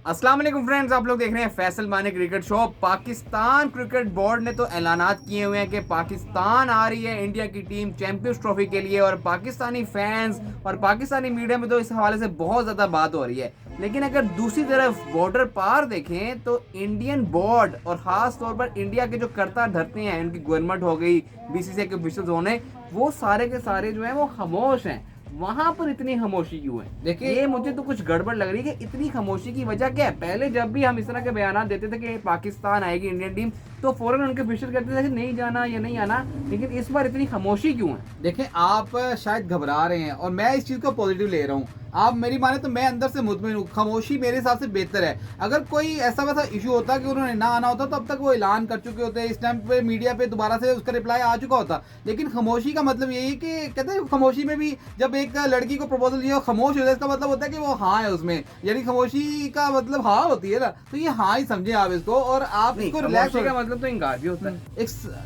अस्सलाम वालेकुम फ्रेंड्स, आप लोग देख रहे हैं फैसल मानी cricket show. Pakistan cricket board ने तो ऐलानात किए हुए हैं कि पाकिस्तान आ रही है इंडिया की टीम चैंपियंस ट्रॉफी के लिए, और पाकिस्तानी फैंस और पाकिस्तानी मीडिया में तो इस हवाले से बहुत ज़्यादा बात हो रही है। लेकिन अगर दूसरी तरफ बॉर्डर पार देखें तो इंडियन बोर्ड और ख़ास तौर पर इंडिया के जो करता धरते हैं, उनकी गवर्नमेंट हो गई, बीसीसीआई के ऑफिशियल्स होने, वो सारे के सारे जो हैं वो खामोश हैं। वहां पर इतनी खामोशी क्यों है? देखिए, ये मुझे तो कुछ गड़बड़ लग रही है कि इतनी खामोशी की वजह क्या है। पहले जब भी हम इस तरह के बयान देते थे कि पाकिस्तान आएगी इंडियन टीम, तो फौरन उनके ऑफिशियल कहते थे कि नहीं जाना या नहीं आना। लेकिन इस बार इतनी खामोशी क्यों है? देखें, आप शायद घबरा रहे हैं और मैं इस चीज़ को पॉजिटिव ले रहा हूँ। आप मेरी माने तो मैं अंदर से मुतमिन हूँ। खामोशी मेरे हिसाब से बेहतर है। अगर कोई ऐसा वैसा इशू होता कि उन्होंने ना आना होता तो अब तक वो ऐलान कर चुके होते, इस टाइम पे मीडिया पे दोबारा से उसका रिप्लाई आ चुका होता। लेकिन खामोशी का मतलब यही है कि कहते हैं खामोशी में भी जब एक लड़की को प्रपोजल दिया खामोश होता है, इसका मतलब होता है कि वो हाँ है उसमें, यानी खामोशी का मतलब हाँ होती है ना। तो ये हाँ ही समझे आप इसको, और आप इसको रिलैक्स का मतलब तो इनकार भी होता है।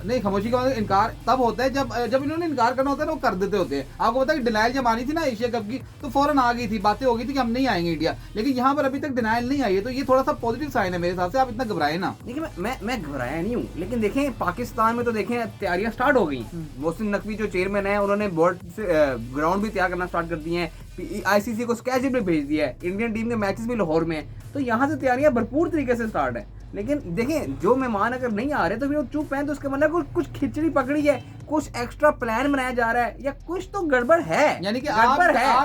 नहीं, खामोशी का मतलब इनकार तब होता है जब इन्होंने इनकार करना होता है ना, वो कर देते होते हैं। आपको पता है डिनाइल जब आनी थी ना एशिया कप की, तो फौरन आ गई थी, बातें हो गई थी कि हम नहीं आएंगे इंडिया। लेकिन यहाँ पर अभी तक डिनाइल नहीं आई है, तो ये थोड़ा सा पॉजिटिव साइन है मेरे हिसाब से। आप इतना घबराए ना। देखिए, मैं घबराया नहीं हूँ, लेकिन देखें पाकिस्तान में तो देखें तैयारियां स्टार्ट हो गई। मोहसिन नकवी जो चेयरमैन है, उन्होंने बोर्ड से ग्राउंड भी तैयार करना स्टार्ट कर दी है। आईसीसी को स्केड्यूल भी भेज दिया है। इंडियन टीम के मैचेस भी लाहौर में है, तो यहाँ से तैयारियां भरपूर तरीके से स्टार्ट है। लेकिन देखें, जो मेहमान अगर नहीं आ रहे तो फिर वो चुप हैं, तो उसका मतलब कुछ खिचड़ी पकड़ी है, कुछ एक्स्ट्रा प्लान बनाया जा रहा है, या कुछ तो गड़बड़ है। यानी कि आप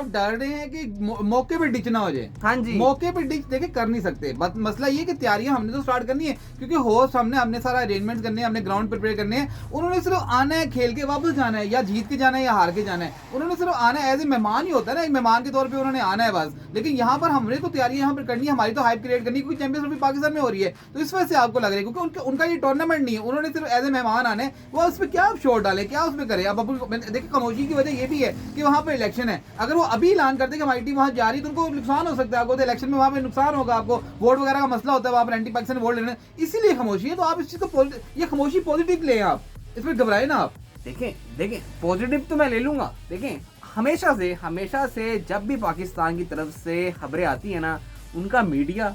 डर रहे हैं कि मौके पे डिच ना हो जाए। हाँ जी, मौके पे डिच देखे कर नहीं सकते। बस मसला ये कि तैयारियां हमने तो स्टार्ट करनी है, क्योंकि होस्ट हमने सारा अरेंजमेंट करने हैं, हमने ग्राउंड प्रिपेयर करने हैं। उन्होंने सिर्फ आना है, खेल के वापस जाना है, या जीत के जाना है या हार के जाना है। उन्होंने सिर्फ आना है, एज ए मेहमान ही होता है ना, एक मेहमान के तौर पर उन्होंने आना है बस। लेकिन यहाँ पर हमने तो तैयारियां यहाँ पर करनी है, हमारी तो हाइप क्रिएट करनी है, क्योंकि चैंपियंस ट्रॉफी पाकिस्तान में हो रही है। तो इस वजह से आपको लग रहा है क्योंकि उनका ये टूर्नामेंट नहीं है, उन्होंने सिर्फ एज ए मेहमान आने, वो उस पर क्या शोर डाले, क्या उसमें करे। अब देखिए, खामोशी की वजह ये भी है कि वहां पर इलेक्शन है। अगर वो अभी ऐलान करते कि हमारी टीम वहां जा रही है, तो उनको नुकसान हो सकता है। आपको तो इलेक्शन में वहां पे नुकसान होगा, आपको वोट वगैरह का मसला होता है, वहां पर एंटी पाकिस्तान वोट लेने, इसीलिए खामोशी है। तो आप इस चीज को ये खामोशी पॉजिटिव ले, आप इसमें घबराए ना। आप देखें पॉजिटिव तो मैं ले लूंगा। देखें, हमेशा से जब भी पाकिस्तान की तरफ से खबरें आती है ना, उनका मीडिया,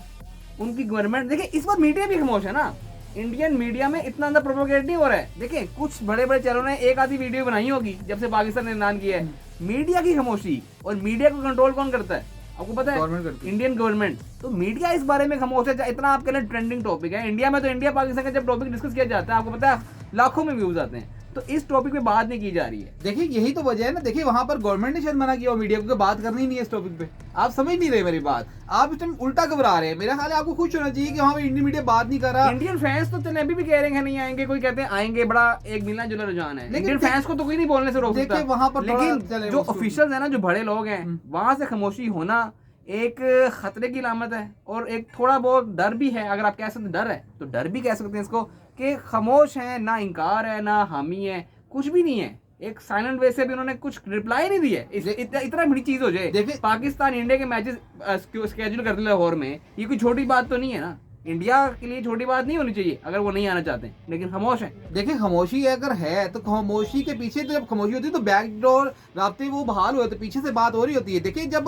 उनकी गवर्नमेंट, देखिए इस बार मीडिया भी खामोश है ना। इंडियन मीडिया में इतना अंदर प्रोपोगेट नहीं हो रहा है। देखिए, कुछ बड़े बड़े चैनलों ने एक आधी वीडियो बनाई होगी जब से पाकिस्तान ने ऐलान किया है। मीडिया की खामोशी, और मीडिया को कंट्रोल कौन करता है आपको पता है? Indian government. तो मीडिया इस बारे में खामोश है। इतना आपके लिए ट्रेंडिंग टॉपिक है इंडिया में, तो इंडिया पाकिस्तान का जब टॉपिक डिस्कस किया जाता है, आपको पता है लाखों में व्यूज आते हैं। तो इस टॉपिक पे बात नहीं की जा रही है। देखिए, यही तो वजह है ना। देखिए, वहां पर गवर्नमेंट ने शायद मना किया मीडिया को बात करनी नहीं है इस टॉपिक पे। आप समझ नहीं रहे मेरी बात, आप इस टाइम उल्टा घबरा रहे हैं। मेरा ख्याल है आपको खुश होना चाहिए कि वहां पर इंडियन मीडिया बात नहीं कर रहा। इंडियन फैंस तो चले अभी भी कह रहे हैं नहीं आएंगे, कोई कहते हैं आएंगे, बड़ा एक मिलना जुलना रुझान है। इंडियन फैंस को तो कोई नहीं बोलने से रोक सकता वहां पर। लेकिन जो ऑफिशियल्स है ना, जो बड़े लोग हैं, वहां से खामोशी होना एक खतरे की अलामत है, और एक थोड़ा बहुत डर भी है। अगर आप कह सकते डर है, तो डर भी कह सकते हैं इसको, कि खामोश है, ना इनकार है ना हामी है, कुछ भी नहीं है। एक साइलेंट वे से भी उन्होंने कुछ रिप्लाई नहीं दी है। इतना बड़ी चीज हो जाए, देखिए पाकिस्तान इंडिया के मैचेस स्केड्यूल कर दिया लाहौर में, ये कोई छोटी बात तो नहीं है ना। इंडिया के लिए छोटी बात नहीं होनी चाहिए अगर वो नहीं आना चाहते हैं, लेकिन खामोश है। देखिए, खामोशी अगर है तो खामोशी के पीछे, तो जब खामोशी होती है तो बैकडोर राब्ते वो बहाल हुए, तो पीछे से बात हो रही होती है। देखिए, जब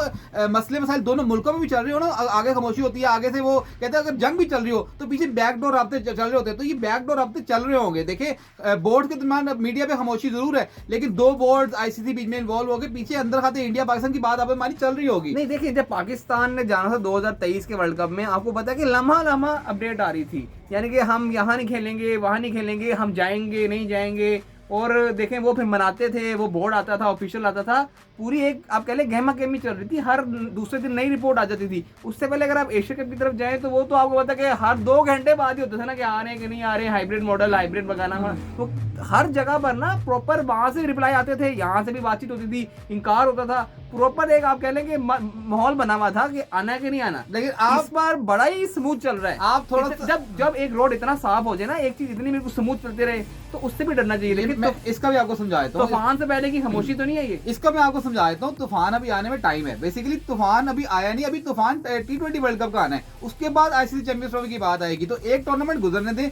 मसले मसाइल दोनों मुल्कों में भी चल रही हो ना, आगे खामोशी होती है, आगे से वो कहते हैं अगर जंग भी चल रही हो तो पीछे बैकडोर राब्ते चल रहे होते हैं। तो ये बैकडोर राब्ते चल रहे होंगे। देखिए, बोर्ड के दरमियान मीडिया पे खामोशी जरूर है, लेकिन दो बोर्ड आईसीसी बीच में इन्वॉल्व हो गए, पीछे अंदर खाते इंडिया पाकिस्तान की बात आप हमारी चल रही होगी। नहीं, देखिए, जब पाकिस्तान ने जाना था 2023 के वर्ल्ड कप में, आपको पता है कि लम्हा अपडेट आ रही थी, यानी कि हम यहाँ नहीं खेलेंगे, वहाँ नहीं खेलेंगे, हम जाएंगे नहीं जाएंगे। और देखें, वो फिर मनाते थे, वो बोर्ड आता था, ऑफिशियल आता था, पूरी एक आप कह लें गहमा गहमी चल रही थी। हर दूसरे दिन नई रिपोर्ट आ जाती थी। उससे पहले अगर आप एशिया कप की तरफ जाएं, तो वो तो आपको पता है कि हर 2 घंटे बाद ही होता था ना कि आ रहे हैं कि नहीं आ रहे, हाइब्रिड मॉडल, हाइब्रिड बगाना। तो हर जगह पर ना प्रॉपर वहां से रिप्लाई आते थे, यहाँ से भी बातचीत होती थी, इनकार होता था, प्रॉपर एक आप कह लें कि माहौल बना हुआ था कि आना है कि नहीं आना। लेकिन इस बार बड़ा ही स्मूथ चल रहा है। आप थोड़ा जब एक रोड इतना साफ हो जाए ना, एक चीज इतनी बिल्कुल स्मूथ चलते रहे, तो उससे भी डरना चाहिए। लेकिन इसका भी आपको समझाता हूँ, तूफान से पहले की खामोशी तो नहीं है ये। इसका मैं आपको समझाता हूँ। तूफान अभी आने में टाइम है। बेसिकली तूफान अभी आया नहीं, अभी तूफान T20 वर्ल्ड कप का आना है, उसके बाद आईसीसी चैंपियंस ट्रॉफी की बात आएगी। तो एक टूर्नामेंट गुजरने दें।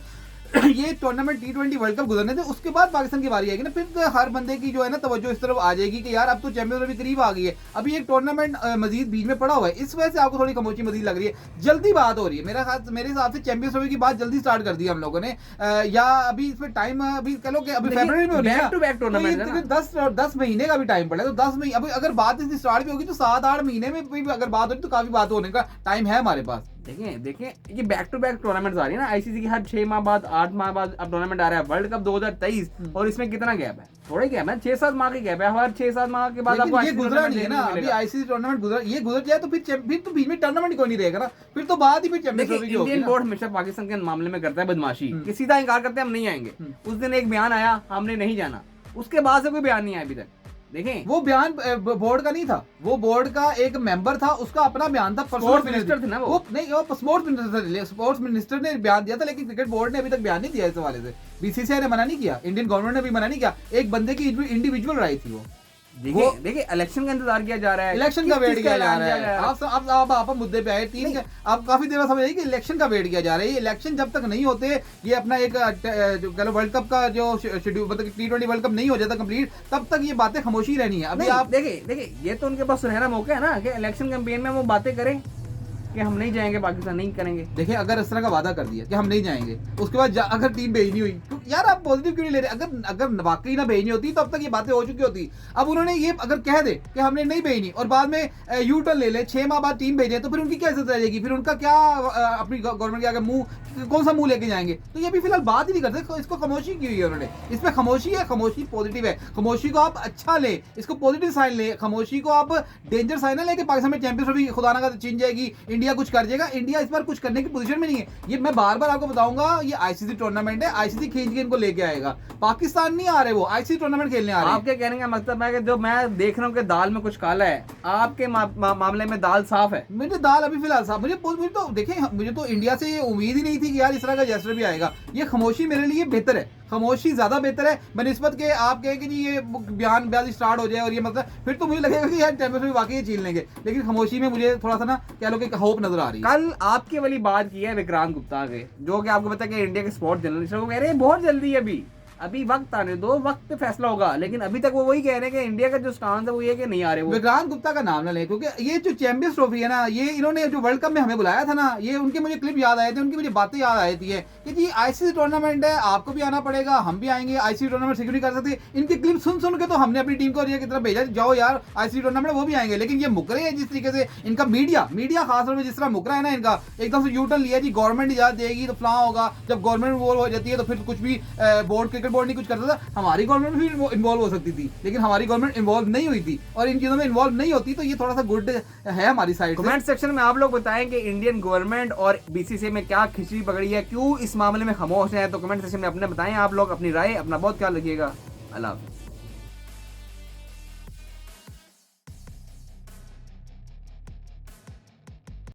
ये टूर्नामेंट T20 वर्ल्ड कप गुजरने थे, उसके बाद पाकिस्तान की बारी आएगी ना, फिर तो हर बंदे की जो है ना तवज्जो इस तरफ आ जाएगी कि यार अब तो चैंपियंस ट्रॉफी करीब आ गई है, अभी एक टूर्नामेंट मजीद बीच में पड़ा हुआ है, इस वजह से आपको थोड़ी खामोशी मजीद लग रही है, जल्दी बात हो रही है। मेरे हिसाब से चैंपियंस ट्रॉफी की बात जल्दी स्टार्ट कर दी हम लोगों ने, या अभी इसमें टाइम अभी कह लो कि अभी फरवरी में होनी है, बैक टू बैक टूर्नामेंट है ना। 10 महीने का भी टाइम पड़ा है, तो 10 महीने अभी अगर बात इसकी स्टार्ट भी होगी तो 7-8 महीने में भी अगर बात होगी तो काफी बात होने का टाइम है हमारे पास। देखें ये बैक टू बैक टूर्नामेंट्स आ रही है ना, आईसीसी की हर 6 माह बाद 8 माह बाद अब टूर्नामेंट आ रहा है। वर्ल्ड कप 2023 और इसमें कितना गैप है, थोड़ा गैप है, 6-7 माह की गैप है, हर 6-7 माह के बाद आपको ये गुजरा नहीं है ना, अभी आईसीसी टूर्नामेंट गुजरा, ये गुजर जाए तो फिर तो बीच में टूर्नामेंट कोई नहीं रहेगा ना, फिर तो बात ही फिर चैंपियंस ट्रॉफी की होगी। इंडियन बोर्ड हमेशा पाकिस्तान के मामले में करता है बदमाशी कि सीधा इनकार करते हैं हम नहीं आएंगे। उस दिन एक बयान आया हमने नहीं जाना, उसके बाद से कोई बयान नहीं आया अभी तक। देखें वो बयान बोर्ड का नहीं था, वो बोर्ड का एक मेंबर था, उसका अपना बयान था, स्पोर्ट्स मिनिस्टर थे ना वो नहीं, वो स्पोर्ट्स मिनिस्टर ने बयान दिया था, लेकिन क्रिकेट बोर्ड ने अभी तक बयान नहीं दिया इस हवाले से। बीसीसीआई ने मना नहीं किया, इंडियन गवर्नमेंट ने भी मना नहीं किया, एक बंदे की इंडिविजुअल राय थी वो। देखिए इलेक्शन का इंतजार किया जा रहा है, इलेक्शन का वेट किया जा रहा है। आप मुद्दे पे आए, आप काफी देर समझ रही कि इलेक्शन का वेट किया जा रहा है। इलेक्शन जब तक नहीं होते, ये अपना एक जो वर्ल्ड कप का जो शेड्यूल मतलब T20 वर्ल्ड कप नहीं हो जाता कंप्लीट, तब तक ये बातें खामोशी रहनी है। अभी आप देखिए ये तो उनके पास सुनहरा मौका है ना कि इलेक्शन कैंपेन में वो बातें करें कि हम नहीं जाएंगे, पाकिस्तान नहीं करेंगे। देखिए अगर इस तरह का वादा कर दिया कि हम नहीं जाएंगे, उसके बाद अगर टीम भेजनी हुई तो यार आप पॉजिटिव क्यों नहीं ले रहे? अगर वाकई ना भेजनी होती तो अब तक ये बातें हो चुकी होती। अब उन्होंने ये अगर कह दे कि हमने नहीं भेजनी और बाद में यू टर्न ले ले, 6 माह बाद टीम भेजे, तो फिर उनकी क्या इज्जत रह जाएगी? फिर उनका क्या अपनी गवर्नमेंट के आगे मुंह, कौन सा मुंह लेके जाएंगे? तो ये भी फिलहाल बात ही नहीं करते। इसको खामोशी की हुई है उन्होंने, इसमें खामोशी है, खामोशी पॉजिटिव है। खामोशी को आप अच्छा ले, इसको पॉजिटिव साइन ले, खामोशी को आप डेंजर साइन ना लेके पाकिस्तान में चैंपियंस ट्रॉफी खुदा ना छीन जाएगी, इंडिया कुछ कर जाएगा। इंडिया इस बार कुछ करने की पोजीशन में नहीं है। ये मैं बार बार आपको बताऊंगा, ये आईसीसी टूर्नामेंट है, आईसीसी खींच के इनको लेके आएगा। पाकिस्तान नहीं आ रहे, वो आईसीसी टूर्नामेंट खेलने आ रहे हैं। आपके कहने का मतलब है कि जो मैं देख रहा हूँ कि दाल में कुछ काला है, आपके मामले में दाल साफ है। मुझे दाल अभी फिलहाल साफ, मुझे तो देखें, मुझे तो इंडिया से ये उम्मीद ही नहीं थी कि यार इस तरह का जेस्टर भी आएगा। ये खामोशी मेरे लिए बेहतर है, खामोशी ज्यादा बेहतर है बनिस्बत के आप कहें कि जी ये बयान स्टार्ट हो जाए और ये मतलब फिर तो मुझे लगेगा कि यार चैंपियंस ट्रॉफी वाकई छीन लेंगे। लेकिन खामोशी में मुझे थोड़ा सा ना कह लो कि होप नजर आ रही है। कल आपके वाली बात की है विक्रांत गुप्ता के, जो कि आपको पता है कि इंडिया के स्पोर्ट्स जर्नलिस्ट, वो कह रहे हैं बहुत जल्दी है, अभी वक्त आने दो, वक्त पे फैसला होगा। लेकिन अभी तक वो वही कह रहे हैं कि इंडिया का जो स्टांस है वो ये कि नहीं आ रहे। वो विक्रांत गुप्ता का नाम ना लें, क्योंकि ये जो चैंपियंस ट्रॉफी है ना, ये इन्होंने जो वर्ल्ड कप में हमें बुलाया था ना, ये उनके मुझे क्लिप याद आए थे, उनकी मुझे बातें याद आई थी कि जी आईसीसी टूर्नामेंट है, आपको भी आना पड़ेगा, हम भी आएंगे, आईसीसी टूर्नामेंट सिक्योर नहीं कर सकते। इनकी क्लिप सुन के तो हमने अपनी टीम को की तरफ भेजा, जाओ यार आईसीसी टूर्नामेंट वो भी आएंगे। लेकिन ये मुकरे हैं जिस तरीके से इनका मीडिया खासतौर पर जिस तरह मुकरा है ना, इनका एकदम से यूटर्न लिया जी, गवर्नमेंट इजाजत देगी तो फलां होगा, जब गवर्नमेंट इन्वॉल्व हो जाती है तो फिर कुछ भी बोर्ड, क्रिकेट बोर्ड नहीं कुछ करता था। हमारी गवर्नमेंट भी इन्वॉल्व हो सकती थी, लेकिन हमारी गवर्नमेंट इन्वॉल्व नहीं हुई थी, और इन चीजों में इन्वॉल्व नहीं होती, तो ये थोड़ा सा गुड है हमारी साइड से। कमेंट सेक्शन में आप लोग बताएं कि इंडियन गवर्नमेंट और बीसीसीआई में क्या खिचड़ी पकड़ी है, क्यों इस मामले में खामोश है। तो कमेंट सेक्शन में अपने बताएं आप लोग अपनी राय। अपना बहुत ख्याल रखिएगा। अल्लाह।